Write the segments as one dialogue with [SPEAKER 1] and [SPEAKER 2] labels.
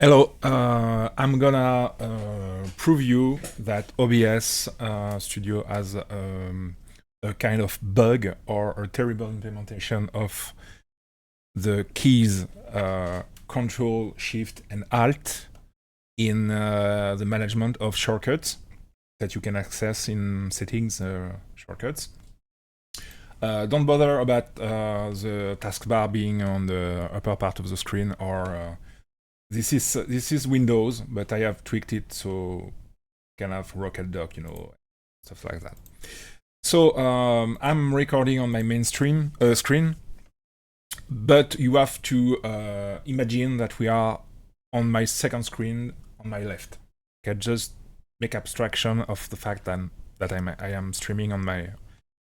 [SPEAKER 1] Hello, I'm gonna prove you that OBS Studio has a kind of bug or a terrible implementation of the keys Control, Shift, and Alt in the management of shortcuts that you can access in settings shortcuts. Don't bother about the taskbar being on the upper part of the screen or this is Windows, but I have tweaked it so you can have Rocket Dock, stuff like that. So I'm recording on my main screen, but you have to imagine that we are on my second screen on my left. Okay, just make abstraction of the fact that I am streaming on my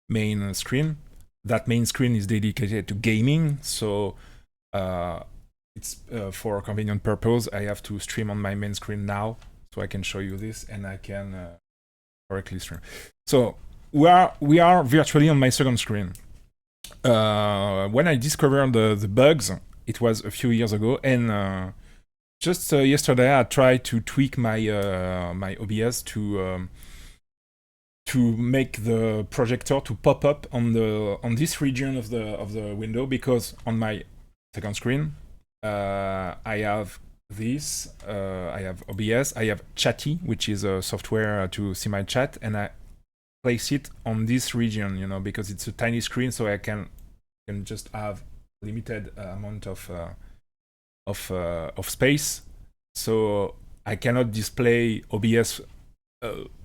[SPEAKER 1] main screen. That main screen is dedicated to gaming, so it's for a convenient purpose. I have to stream on my main screen now, so I can show you this, and I can correctly stream. So we are virtually on my second screen. When I discovered the bugs, it was a few years ago, and just yesterday I tried to tweak my my OBS to make the projector to pop up on this region of the window, because on my second screen I have this, I have OBS, I have Chatty, which is a software to see my chat, and I place it on this region, because it's a tiny screen, so I can just have limited amount of space. So I cannot display OBS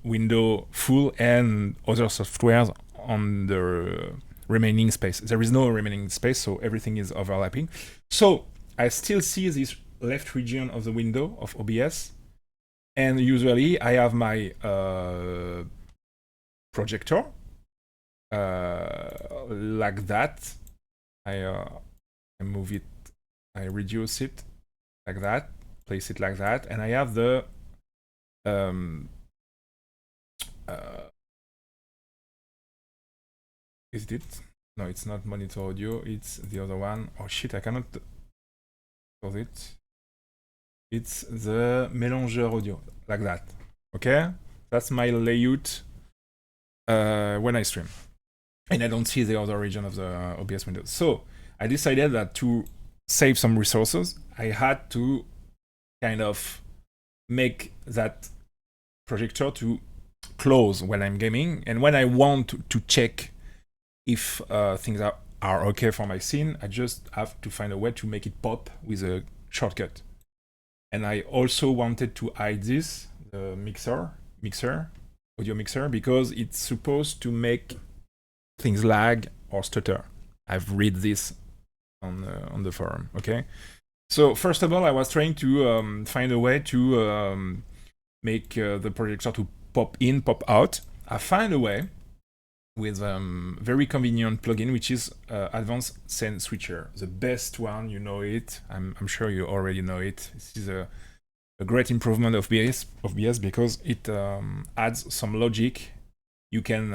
[SPEAKER 1] window full and other softwares on the remaining space. There is no remaining space, so everything is overlapping. So I still see this left region of the window of OBS, and usually I have my projector like that. I move it, I reduce it like that, place it like that, and I have the is it? No, it's not monitor audio, it's the other one. Oh shit, I cannot close it. It's the mélangeur audio, like that. Okay? That's my layout when I stream. And I don't see the other region of the OBS window. So I decided that to save some resources, I had to kind of make that projector to close when I'm gaming. And when I want to check if things are okay for my scene, I just have to find a way to make it pop with a shortcut. And I also wanted to hide this, the audio mixer, because it's supposed to make things lag or stutter. I've read this on the forum, okay? So first of all, I was trying to find a way to make the projector to pop in, pop out. I found a way with very convenient plugin, which is Advanced Scene Switcher. The best one, you know it. I'm sure you already know it. This is a great improvement of OBS because it adds some logic. You can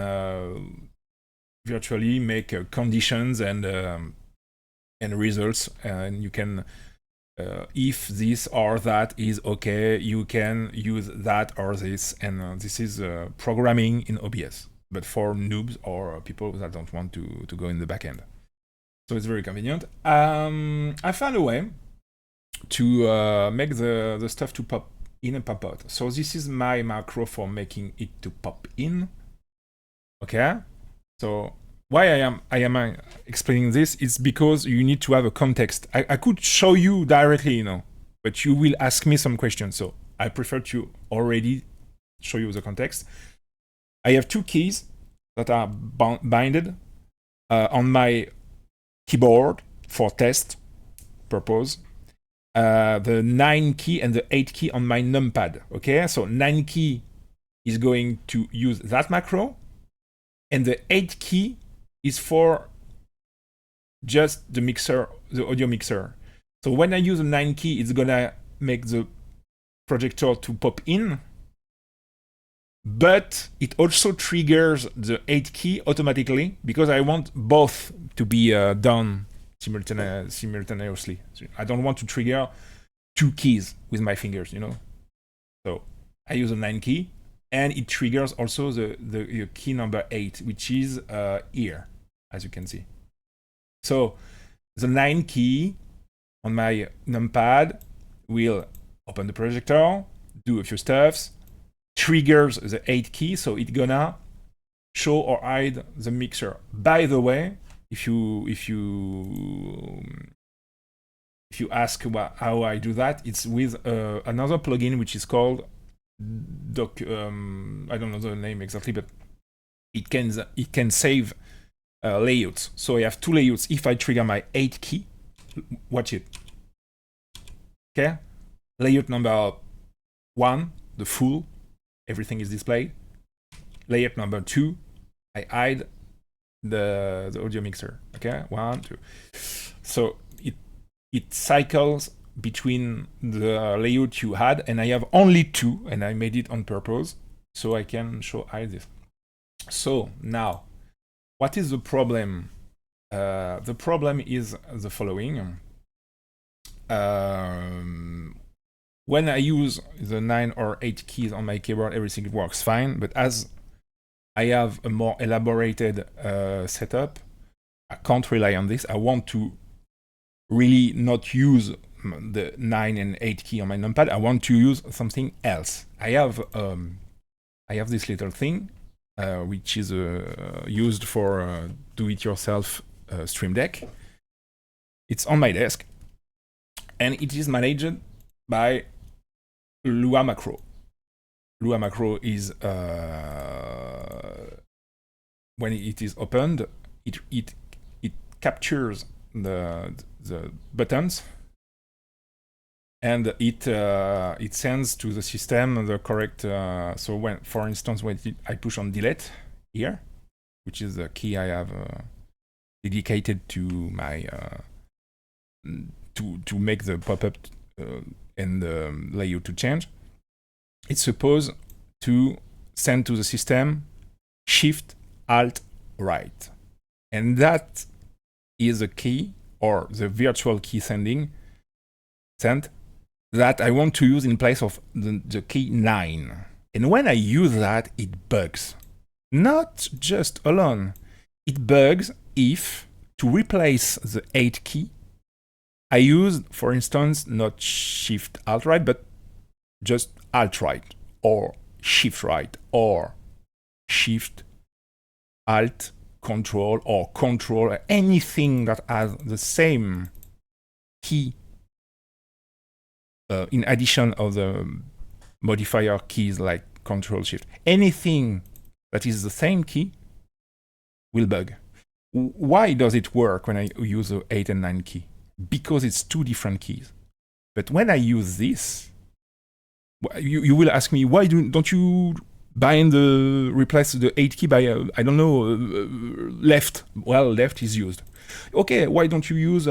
[SPEAKER 1] virtually make conditions and results, and you can, if this or that is okay, you can use that or this, and this is programming in OBS, but for noobs or people that don't want to go in the backend. So it's very convenient. I found a way to make the stuff to pop in and pop out. So this is my macro for making it to pop in. Okay, so why I am explaining this is because you need to have a context. I could show you directly, but you will ask me some questions. So I prefer to already show you the context. I have two keys that are binded on my keyboard for test purpose. The 9 key and the 8 key on my numpad. Okay, so 9 key is going to use that macro, and the 8 key is for just the mixer, the audio mixer. So when I use the 9 key, it's gonna make the projector to pop in, but it also triggers the 8 key automatically because I want both to be done simultaneously. So I don't want to trigger 2 keys with my fingers, you know. So I use a 9 key, and it triggers also the key number 8, which is here, as you can see. So the 9 key on my numpad will open the projector, do a few stuffs, triggers the 8 key, so it's gonna show or hide the mixer. By the way, if you ask how I do that, it's with another plugin which is called I don't know the name exactly, but it can save layouts. So I have 2 layouts. If I trigger my 8 key, watch it. Okay, layout number 1, the full, everything is displayed. Layout number 2, I hide the audio mixer. Okay, 1, 2. So it cycles between the layout you had, and I have only 2, and I made it on purpose so I can hide this. So now, what is the problem? The problem is the following. When I use the 9 or 8 keys on my keyboard, everything works fine, but as I have a more elaborated setup, I can't rely on this. I want to really not use the 9 and 8 key on my numpad. I want to use something else. I have this little thing which is used for do-it-yourself Stream Deck. It's on my desk, and it is managed by Lua macro. Lua macro is when it is opened, it captures the buttons, and it sends to the system the correct. So when, for instance, when I push on delete here, which is the key I have dedicated to my to make the pop-up and the layout to change, it's supposed to send to the system Shift+ALT+Right, and that is a key, or the virtual key sent that I want to use in place of the key 9. And when I use that, it bugs. Not just alone, it bugs if, to replace the 8 key, I use, for instance, not Shift+ALT+Right, but just Alt+Right, or Shift+Right, or Shift+Alt+Control, or Control, anything that has the same key in addition of the modifier keys like Control+Shift. Anything that is the same key will bug. Why does it work when I use the 8 and 9 key? Because it's 2 different keys. But when I use this, you will ask me, why don't you replace the 8 key by, I don't know, left? Well, left is used. Okay, why don't you use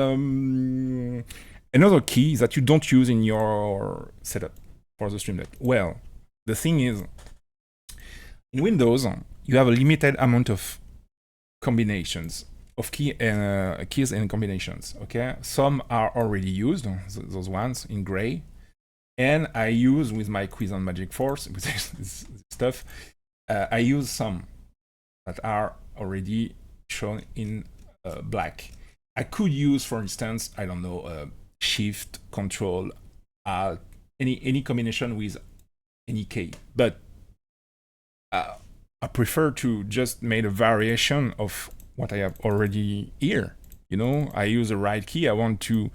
[SPEAKER 1] another key that you don't use in your setup for the Stream Deck? Well, the thing is, in Windows, you have a limited amount of combinations of keys and combinations. Okay, some are already used, those ones in gray, and I use with my quiz on Magic Force with this stuff. I use some that are already shown in black. I could use, for instance, I don't know, Shift, Control, Alt, any combination with any key, but I prefer to just make a variation of what I have already here. You know, I use the right key. I want to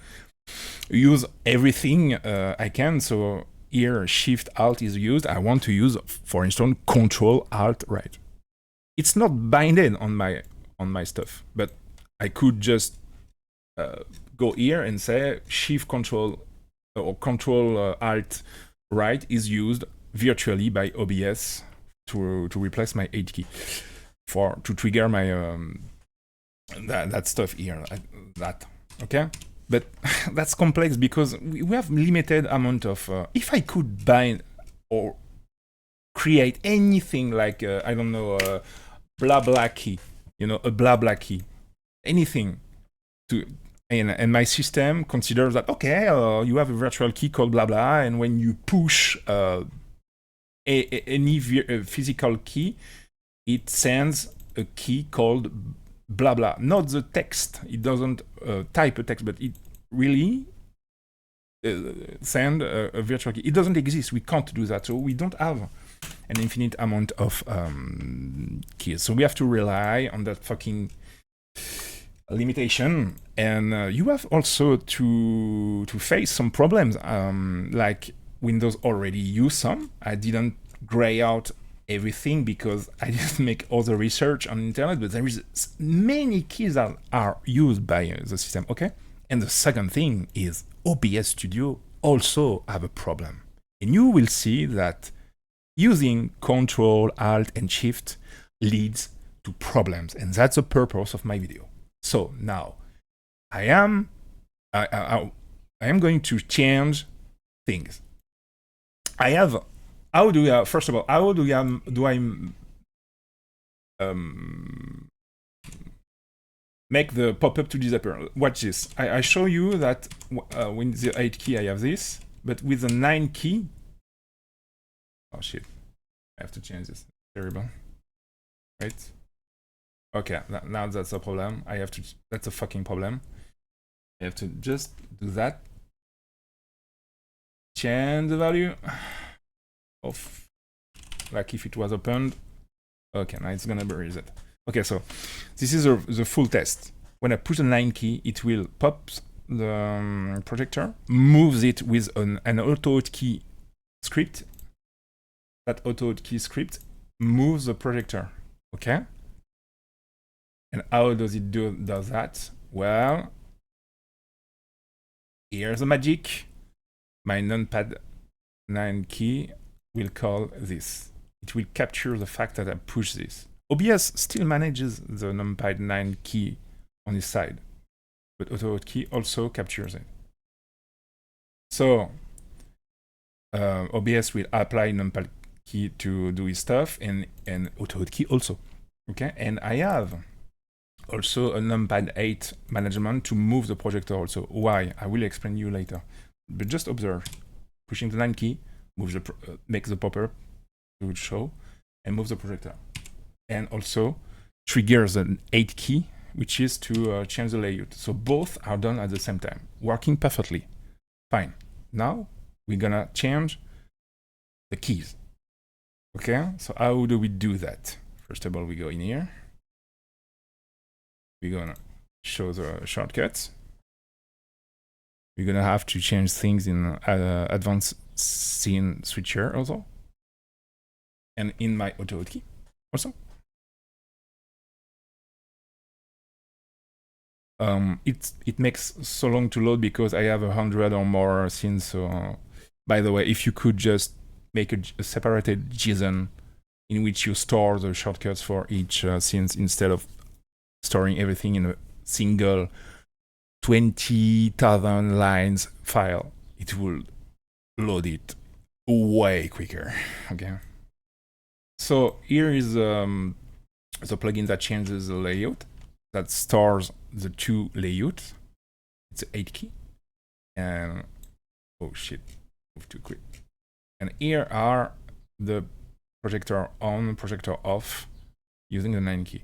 [SPEAKER 1] use everything I can. So here, Shift Alt is used. I want to use, for instance, Control Alt Right. It's not binded on my stuff, but I could just go here and say Shift Control or Control Alt Right is used virtually by OBS to replace my 8 key to trigger my that stuff here, okay. But that's complex because we have limited amount of if I could bind or create anything like I don't know, blah blah key, you know, a blah blah key, anything to and my system considers that, okay, you have a virtual key called blah blah, and when you push any physical key, it sends a key called blah blah, not the text. It doesn't type a text, but it really send a virtual key. It doesn't exist. We can't do that. So we don't have an infinite amount of keys. So we have to rely on that fucking limitation. And you have also to face some problems. Like Windows already used some. I didn't gray out everything because I didn't make all the research on the internet, but there is many keys that are used by the system, okay? And the second thing is OBS Studio also have a problem. And you will see that using Control, Alt, and Shift leads to problems. And that's the purpose of my video. So now I am going to change things. How do I, first of all, how do I make the pop-up to disappear? Watch this. I show you that with the 8 key I have this, but with the 9 key, oh shit, I have to change this. Terrible. Right? Okay, now that's a problem. That's a fucking problem. I have to just do that. Change the value of, like if it was opened. Okay, now it's gonna be reset. Okay, so this is the full test. When I push the 9 key, it will pop the projector, moves it with an Autohotkey script. That Autohotkey script moves the projector, okay? And how does it does that? Well, here's the magic. My numpad 9 key will call this. It will capture the fact that I push this. OBS still manages the numpad 9 key on his side, but Autohotkey also captures it. So OBS will apply numpad key to do his stuff, and Autohotkey also. Okay, and I have also a numpad 8 management to move the projector also. Why? I will explain you later. But just observe. Pushing the 9 key moves makes the popper to show and moves the projector. And also triggers an 8 key, which is to change the layout. So both are done at the same time, working perfectly. Fine. Now we're gonna change the keys. Okay, so how do we do that? First of all, we go in here. We're gonna show the shortcuts. We're gonna have to change things in advanced scene switcher also. And in my Autohotkey also. It makes so long to load because I have 100 or more scenes. So, by the way, if you could just make a separated JSON in which you store the shortcuts for each scenes instead of storing everything in a single 20,000 lines file, it will load it way quicker. Okay. So here is the plugin that changes the layout, that stores the 2 layouts. It's an 8 key. And oh shit, move too quick. And here are the projector on, projector off, using the 9 key.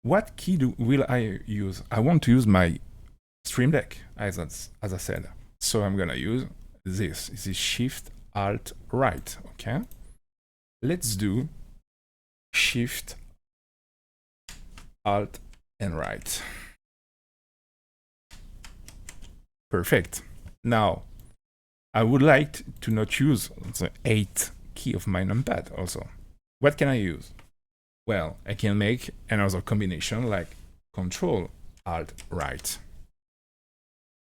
[SPEAKER 1] What key will I use? I want to use my Stream Deck, as I said. So I'm gonna use this. This is Shift+ALT+Right. Okay. Let's do Shift, Alt, and Right. Perfect. Now, I would like to not use the 8 key of my numpad also. What can I use? Well, I can make another combination like Control, Alt, Right.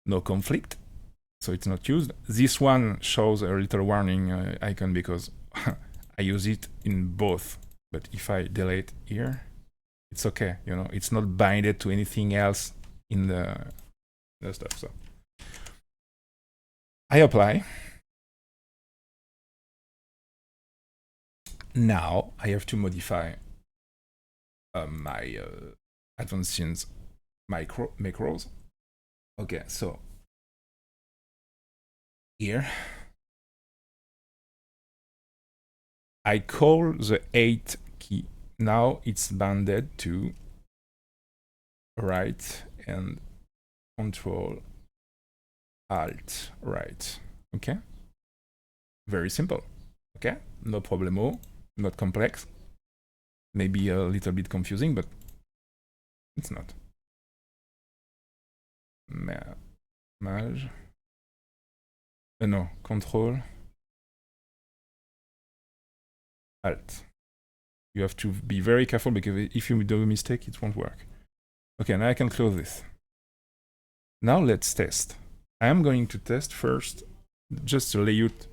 [SPEAKER 1] No conflict, so it's not used. This one shows a little warning icon because I use it in both. But if I delete here, it's okay. You know, it's not binded to anything else in the stuff. So I apply. Now I have to modify my advanced scenes macros. Okay, so here I call the 8 key. Now it's bounded to right and control alt right. Okay, very simple. Okay, no problemo, not complex. Maybe a little bit confusing, but it's not. Maj. No, control alt. You have to be very careful because if you do a mistake, it won't work. Okay, now I can close this. Now let's test. I am going to test first just the layout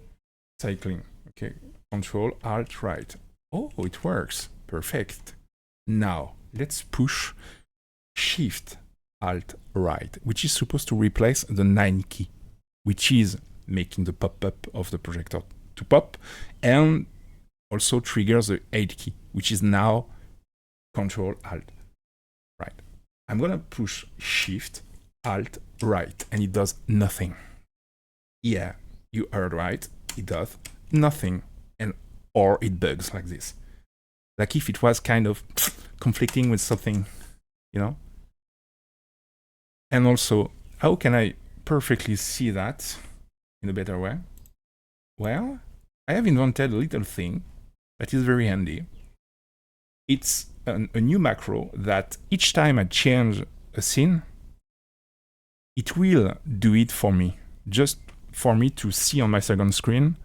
[SPEAKER 1] cycling. Okay, control alt right. Oh, it works. Perfect. Now let's push shift alt right, which is supposed to replace the 9 key, which is making the pop-up of the projector to pop, and also triggers the 8 key, which is now control alt right. I'm gonna push shift alt right, and it does nothing. Yeah, you heard right, it does nothing, and or it bugs like this, like if it was kind of conflicting with something, you know. And also, how can I perfectly see that in a better way? Well, I have invented a little thing that is very handy. It's a new macro that each time I change a scene, it will do it for me, just for me to see on my second screen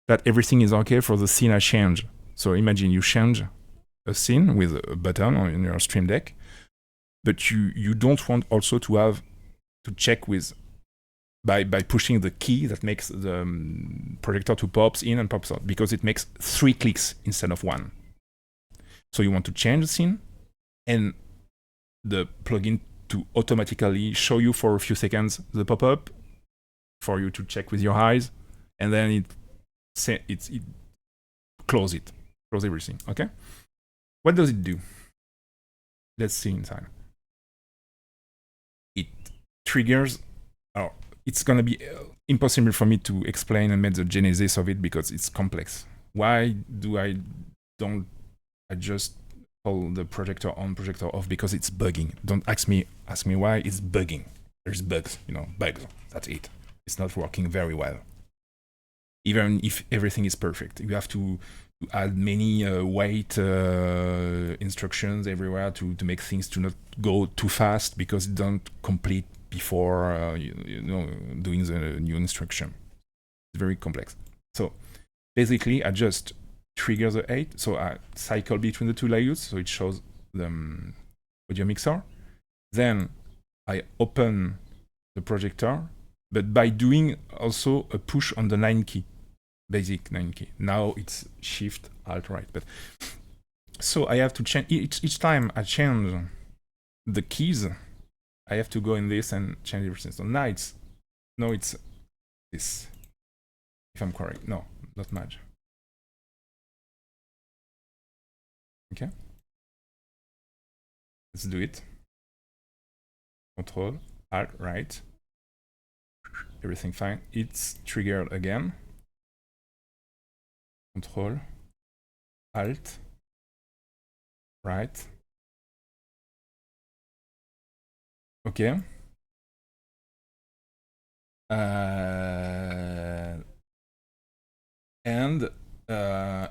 [SPEAKER 1] that everything is okay for the scene I change. So imagine you change a scene with a button on your Stream Deck, but you don't want also to have to check with by pushing the key that makes the projector to pops in and pops out, because it makes 3 clicks instead of 1. So you want to change the scene and the plugin to automatically show you for a few seconds the pop-up for you to check with your eyes, and then it close everything. Okay, what does it do? Let's see inside. It triggers. Oh, it's gonna be impossible for me to explain and make the genesis of it because it's complex. Why do I don't adjust all the projector on, projector off? Because it's bugging. Don't ask me why it's bugging. There's bugs, you know, bugs. That's it. It's not working very well. Even if everything is perfect, you have to add many wait instructions everywhere to make things to not go too fast because it don't complete before you know, doing the new instruction. It's very complex. So basically, I just trigger the 8. So I cycle between the 2 layouts, so it shows the audio mixer. Then I open the projector, but by doing also a push on the 9 key, basic 9 key. Now it's shift alt right. But so I have to change each time I change the keys. I have to go in this and change everything. So now it's this. If I'm correct, no, not much. Okay, let's do it. Control alt right. Everything fine. It's triggered again. Control alt right. Okay. And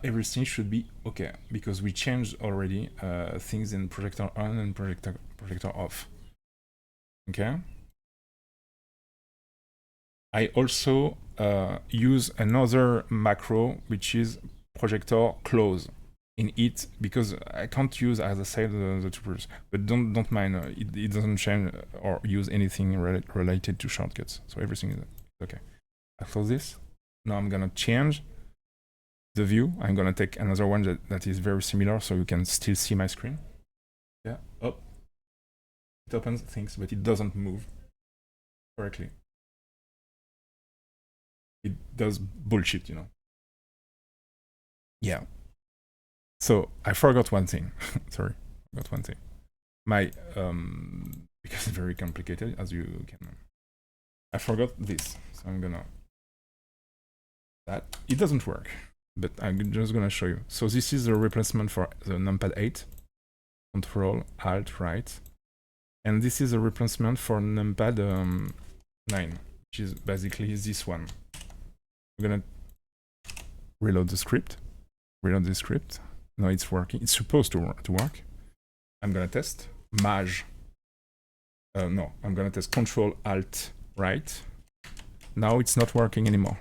[SPEAKER 1] everything should be okay because we changed already things in projector on and projector off. Okay. I also use another macro which is projector close in it, because I can't use, as I said, the tupers, but don't mind, it doesn't change or use anything related to shortcuts, so everything is okay. I close this. Now I'm gonna change the view. I'm gonna take another one that is very similar, so you can still see my screen. Yeah, oh, it opens things, but it doesn't move correctly. It does bullshit, you know. Yeah. So I forgot one thing. Sorry, I forgot one thing. My because it's very complicated, as you can I forgot this, so I'm gonna that. It doesn't work, but I'm just gonna show you. So this is the replacement for the numpad 8, CTRL+ALT+Right, and this is a replacement for numpad 9, which is basically this one. We're gonna reload the script. Now it's working. It's supposed to work. I'm gonna test maj. No, I'm gonna test CTRL+ALT+Right. Now it's not working anymore.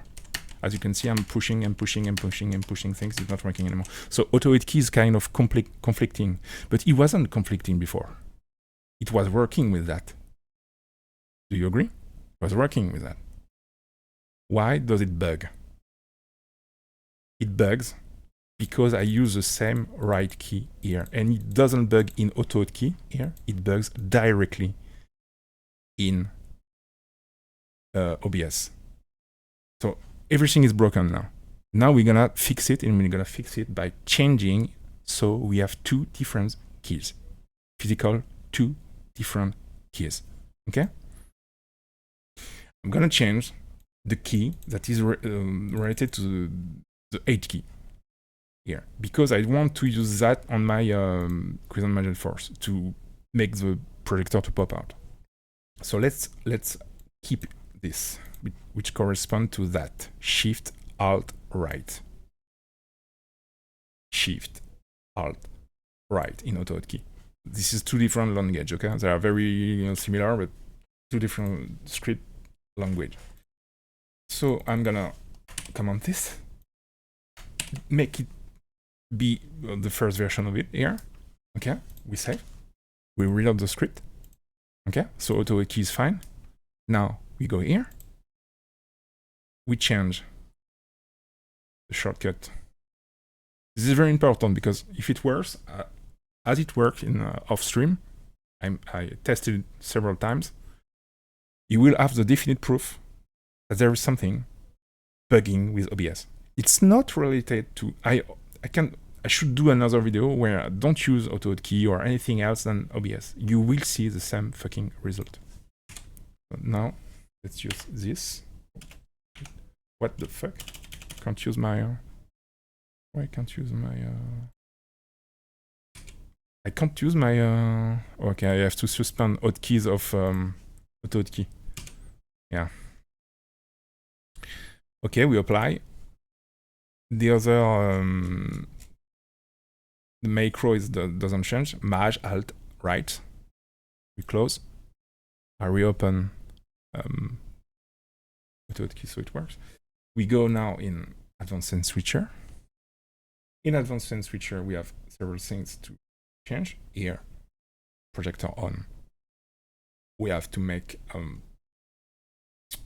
[SPEAKER 1] As you can see, I'm pushing things. It's not working anymore. So Autohotkey is kind of conflicting, but it wasn't conflicting before. It was working with that. Do you agree? It was working with that. Why does it bug? It bugs because I use the same right key here, and it doesn't bug in Autohotkey here. It bugs directly in OBS. So everything is broken now. Now we're gonna fix it, and we're gonna fix it by changing. So we have two different keys, physical, two different keys. Okay. I'm gonna change the key that is related to the 8 key here, because I want to use that on my Crescent Magnet Force to make the projector to pop out. So let's keep this, which correspond to that Shift-Alt-Right. Shift-Alt-Right in Autohotkey. This is two different language, okay? They are very similar, but two different script language. So I'm gonna command this, make it be the first version of it here. Okay, we save, we reload the script. Okay, so Autohotkey is fine. Now we go here, we change the shortcut. This is very important because if it works, as it worked in off stream, I tested it several times, you will have the definite proof that there is something bugging with OBS. It's not related to, I should do another video where I don't use Autohotkey or anything else than OBS. You will see the same fucking result. So now let's use this. What the fuck? Can't use my why I can't use my I can't use my okay, I have to suspend hotkeys of Autohotkey. Yeah. Okay, we apply. The other the macro doesn't change. Maj alt right. We close. I reopen Autohotkey so it works. We go now in Advanced Scene Switcher. In Advanced Scene Switcher, we have several things to change. Here, projector on. We have to make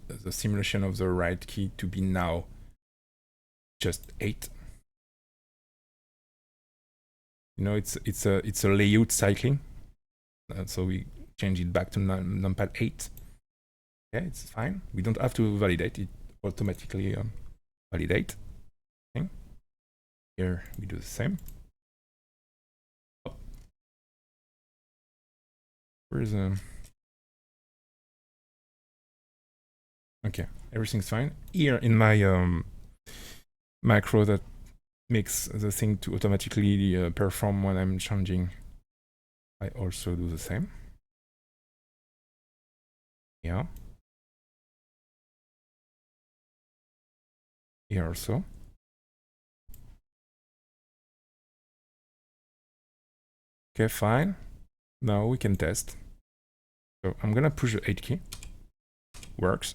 [SPEAKER 1] the simulation of the right key to be now just 8. You know, it's a layout cycling, so we change it back to numpad 8. Okay, it's fine. We don't have to validate it; automatically validate. Okay. Here we do the same. Where is okay, everything's fine. Here in my macro that makes the thing to automatically perform when I'm changing, I also do the same. Yeah. Here also. Okay, fine. Now we can test. So I'm gonna push the 8 key. Works.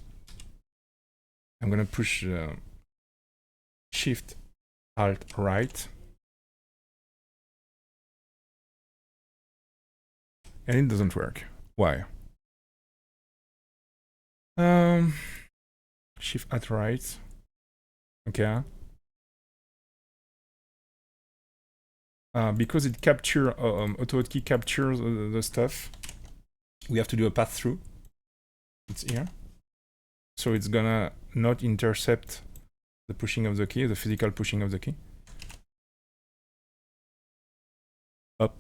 [SPEAKER 1] I'm gonna push Shift-Alt+Right. And it doesn't work. Why? Shift-Alt+Right. Okay. Because it captures, Autohotkey captures the stuff, we have to do a pass-through. It's here. So it's gonna not intercept the pushing of the key, the physical pushing of the key. Up.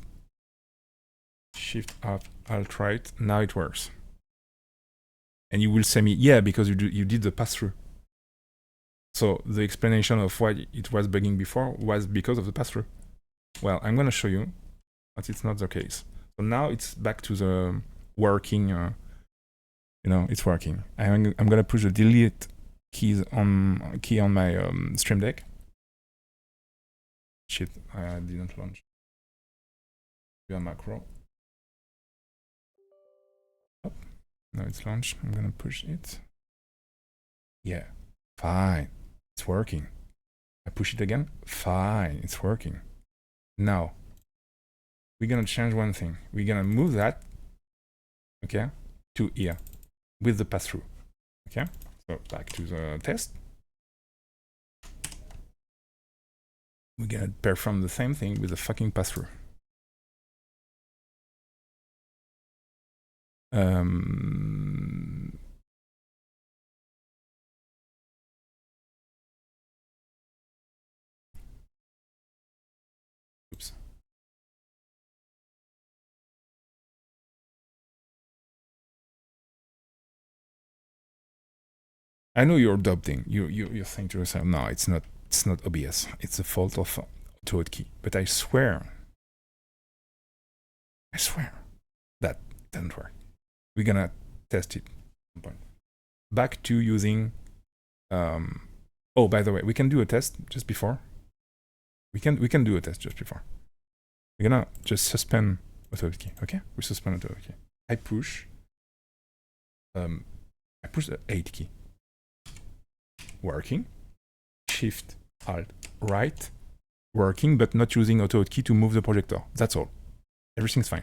[SPEAKER 1] Shift-Alt+Right. Now it works. And you will say me, yeah, because you did the pass-through. So the explanation of why it was bugging before was because of the pass-through. Well, I'm going to show you that it's not the case. So now it's back to the working, it's working. I'm going to push the delete key on my Stream Deck. Shit, I didn't launch. Do a macro. Oh, now it's launched. I'm going to push it. Yeah, fine. It's working. I push it again. Fine, it's working. Now, we're going to change one thing. We're going to move that, okay, to here with the pass-through. Okay, so back to the test. We're going to perform the same thing with the fucking pass-through. Oops. I know you're doubting. You're saying to yourself, no, it's not OBS. It's the fault of Autohotkey. But I swear that doesn't work. We're gonna test it at some point. Back to using. Oh, by the way, we can do a test just before. We can do a test just before. We're gonna just suspend Autohotkey. Okay, we suspend Autohotkey. I push the 8 key. Working. Shift+ALT+Right. Working, but not using Autohotkey to move the projector. That's all. Everything's fine.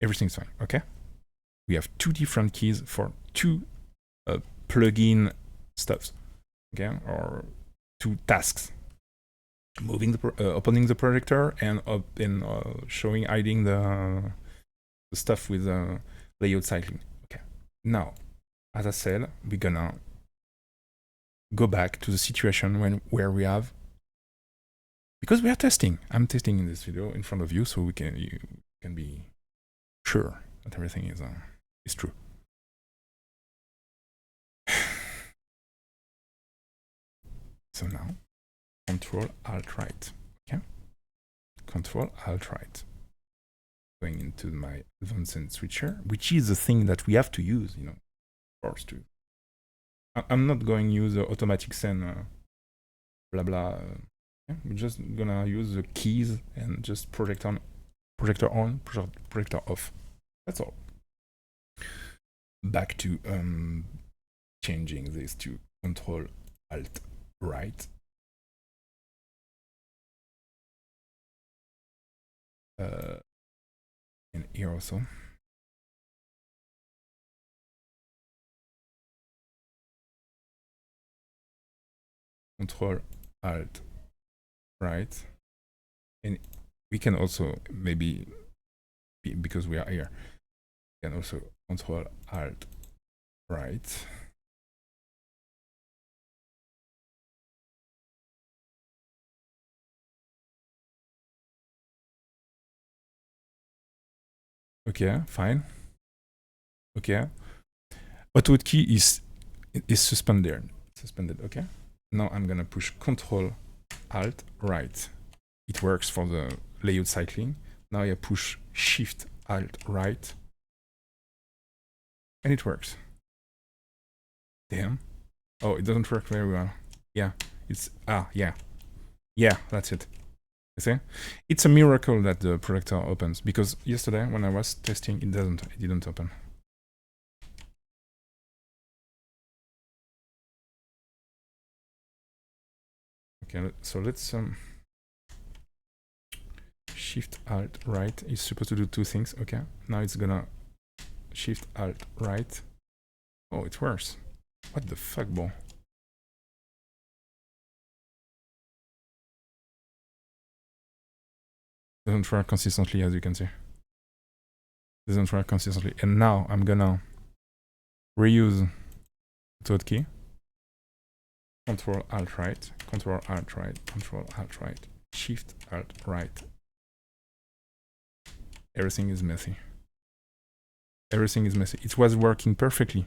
[SPEAKER 1] Everything's fine. Okay. We have 2 different keys for 2 plugin stuffs. Okay, or 2 tasks. Moving the opening the projector and hiding the stuff with layout cycling. Okay. Now, as I said, we're gonna go back to the situation where we have, because we are testing. I'm testing in this video in front of you, so you can be sure that everything is true. So now, CTRL+ALT+Right. Okay, CTRL+ALT+Right. Going into my advanced switcher, which is the thing that we have to use, of course, to. I'm not going to use the automatic send, blah blah. Yeah, we're just gonna use the keys and just projector on, projector off. That's all. Back to changing this to CTRL+ALT+Right. And here also. CTRL+ALT+Right. And we can also maybe, because we are here, we can also CTRL+ALT+Right. Okay, fine. Okay. Autohotkey is suspended. Okay. Now I'm gonna push CTRL+ALT+Right. It works for the layout cycling. Now I push Shift+ALT+Right, and it works. Damn. Oh, it doesn't work very well. Yeah, it's yeah, that's it. You see, it's a miracle that the projector opens, because yesterday when I was testing, it didn't open. Okay, so let's Shift+ALT+Right is supposed to do 2 things. Okay, now it's gonna Shift+ALT+Right. Oh, it works. What the fuck, bro? Doesn't work consistently, as you can see. Doesn't work consistently. And now I'm gonna reuse Autohotkey. CTRL+ALT+Right, CTRL+ALT+Right, CTRL+ALT+Right, Shift+ALT+Right. Everything is messy. Everything is messy. It was working perfectly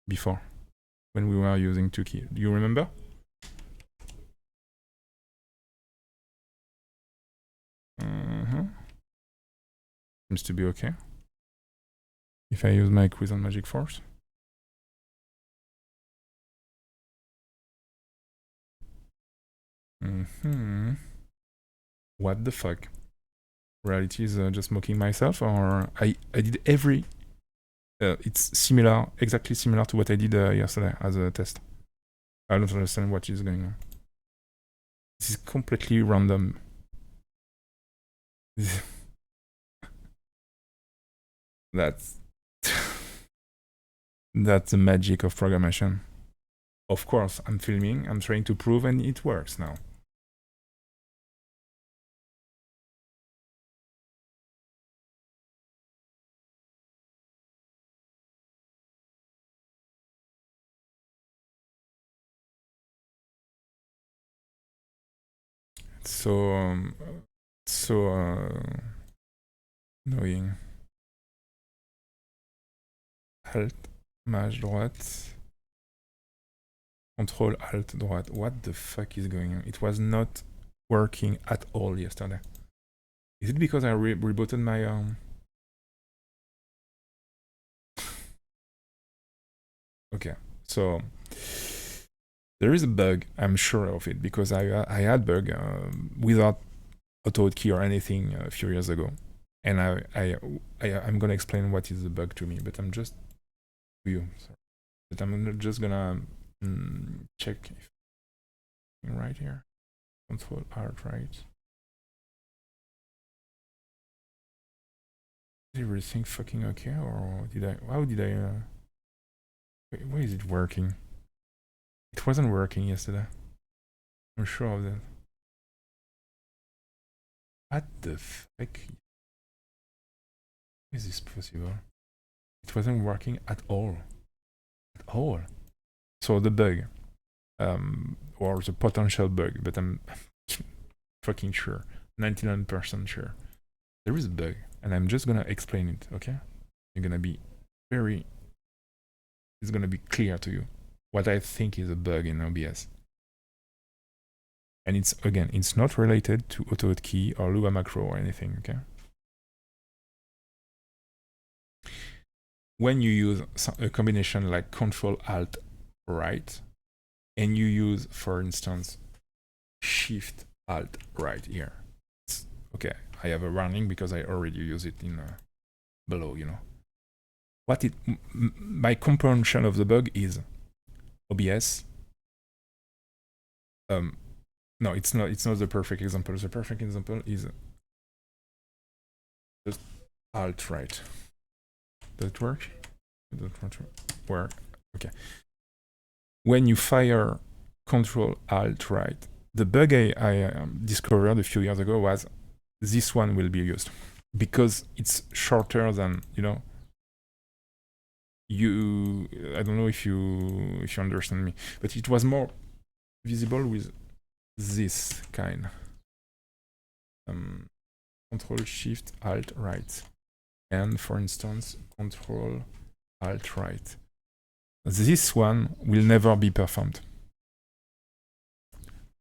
[SPEAKER 1] before when we were using 2 key. Do you remember? Seems to be okay. If I use my quiz on Magic Force. What the fuck? Reality is just mocking myself, or I did every... it's similar, exactly similar to what I did yesterday as a test. I don't understand what is going on. This is completely random. That's that's the magic of programmation. Of course, I'm filming, I'm trying to prove, and it works now. So annoying. Alt, Maj droite. Control Alt droite. What the fuck is going on? It was not working at all yesterday. Is it because I rebooted my Okay, so there is a bug. I'm sure of it because I had bug without Autohotkey or anything a few years ago, and I'm gonna explain what is the bug to me. But I'm just you. Sorry. But I'm just gonna check if right here. Control Alt right. Is everything fucking okay, or did I? How did I? Wait, why is it working? It wasn't working yesterday. I'm sure of that. What the fuck? Is this possible? It wasn't working at all. At all. So the bug, or the potential bug, but I'm fucking sure, 99% sure. There is a bug, and I'm just gonna explain it, okay? You're gonna be it's gonna be clear to you what I think is a bug in OBS. And it's, again, it's not related to Autohotkey or Lua macro or anything, okay? When you use a combination like Control-Alt+Right, and you use, for instance, Shift-Alt+Right here. Okay, I have a warning because I already use it in below, you know. What it, my comprehension of the bug is OBS. No, it's not the perfect example. The perfect example is just Alt-Right. Does it work? Does it work? Okay. When you fire Control-Alt+Right, the bug I discovered a few years ago was this one will be used because it's shorter than, you know. I don't know if you understand me, but it was more visible with this kind. Control-Shift-Alt+Right, and for instance, Control-Alt+Right. This one will never be performed.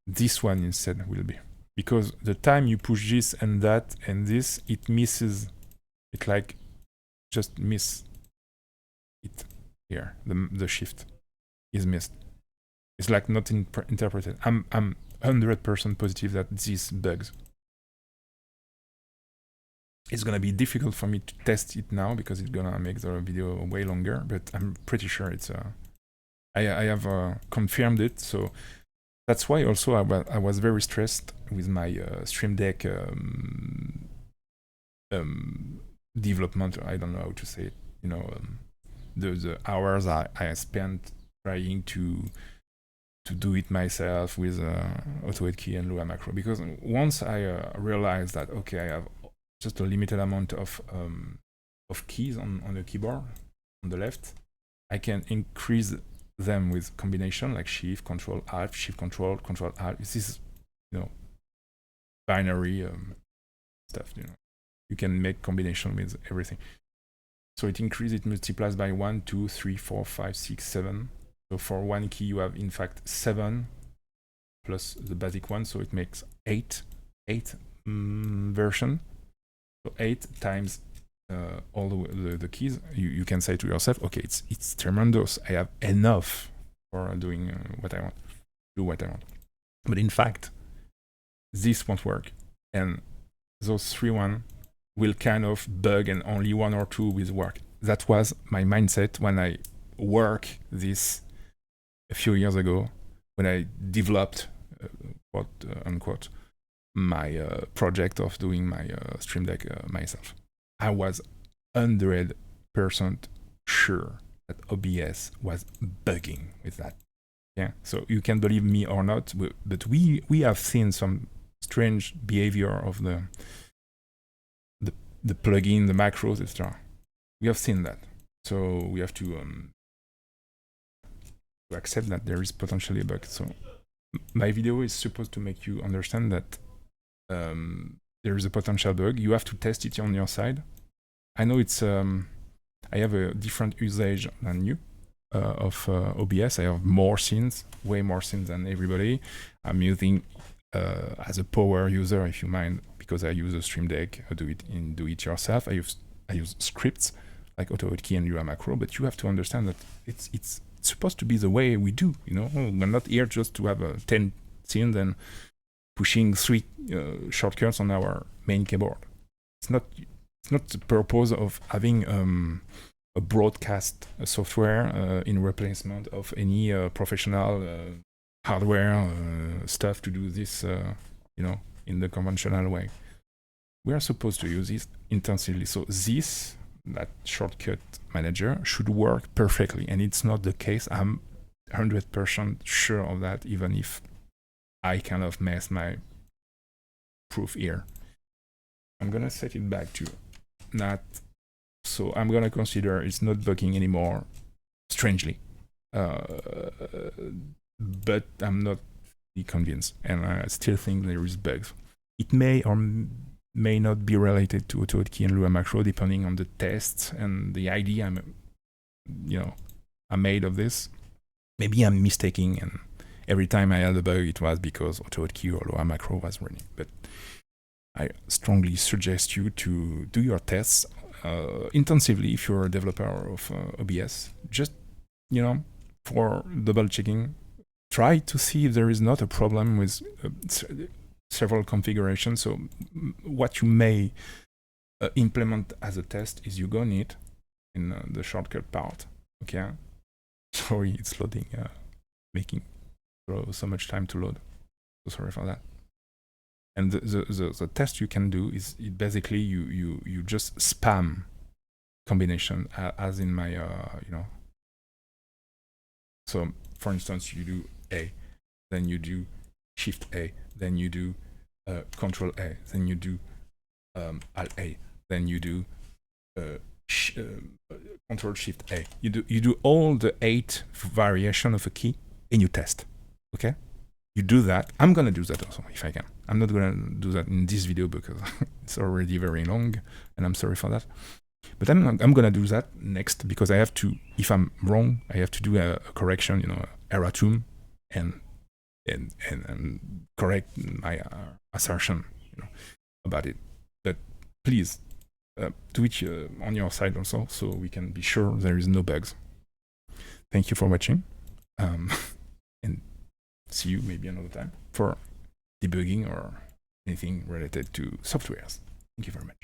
[SPEAKER 1] This one instead will be, because the time you push this and that and this, it misses. It like just miss it here. The shift is missed. It's like not interpreted. I'm 100% positive that these bugs. It's gonna be difficult for me to test it now because it's gonna make the video way longer, but I'm pretty sure it's I have confirmed it, so that's why also I was very stressed with my Stream Deck development. I don't know how to say it, you know, the hours I spent trying to do it myself with Autohotkey and Lua macro, because once I realized that okay, I have just a limited amount of keys on the keyboard on the left, I can increase them with combination like Shift, Control, Alt, Shift, Control, Control, Alt. This is, you know, binary stuff. You know, you can make combination with everything. So it increases, it multiplies by 1, 2, 3, 4, 5, 6, 7. So for one key, you have in fact 7 plus the basic one, so it makes 8 version. So 8 times all the keys. You can say to yourself, okay, it's tremendous. I have enough for doing what I want, do what I want. But in fact, this won't work, and those 3 will kind of bug, and only 1 or 2 will work. That was my mindset when I worked this a few years ago, when I developed, quote unquote, my project of doing my Stream Deck myself. I was 100% sure that OBS was bugging with that. Yeah, so you can believe me or not, but we have seen some strange behavior of the plugin, the macros, etc. We have seen that, so we have to accept that there is potentially a bug. So my video is supposed to make you understand that there is a potential bug. You have to test it on your side. I know it's I have a different usage than you of OBS. I have more scenes, way more scenes than everybody. I'm using as a power user, if you mind, because I use a Stream Deck. I do it yourself. I use scripts like Autohotkey and Lua macro, but you have to understand that it's supposed to be the way we do. You know, we're not here just to have 10 scenes and pushing 3 shortcuts on our main keyboard. It's not the purpose of having a broadcast software in replacement of any professional hardware stuff to do this, you know, in the conventional way. We are supposed to use this intensively. So that shortcut manager should work perfectly, and it's not the case. I'm 100% sure of that, even if I kind of mess my proof here. I'm gonna set it back to not, so I'm gonna consider it's not bugging anymore, strangely, but I'm not convinced, and I still think there is bugs. It may or may not be related to Autohotkey and Lua macro, depending on the tests and the idea I made of this. Maybe I'm mistaking, and every time I had a bug, it was because Autohotkey or Lua macro was running. But I strongly suggest you to do your tests intensively if you're a developer of OBS. Just, you know, for double checking, try to see if there is not a problem with several configurations. So what you may implement as a test is you go in it in the shortcut part. Okay, sorry, it's loading, making so much time to load. So sorry for that. And the test you can do is basically you just spam combination as in my you know. So for instance, you do A, then you do Shift A, then you do Control A, then you do Alt A, then you do Control Shift A. You do all the 8 variation of a key, and you test. Okay, you do that. I'm gonna do that also if I can. I'm not gonna do that in this video because it's already very long, and I'm sorry for that. But I'm gonna do that next because I have to. If I'm wrong, I have to do a correction, you know, erratum, and correct my assertion, you know, about it. But please do it on your side also, so we can be sure there is no bugs. Thank you for watching, and see you maybe another time for debugging or anything related to softwares. Thank you very much.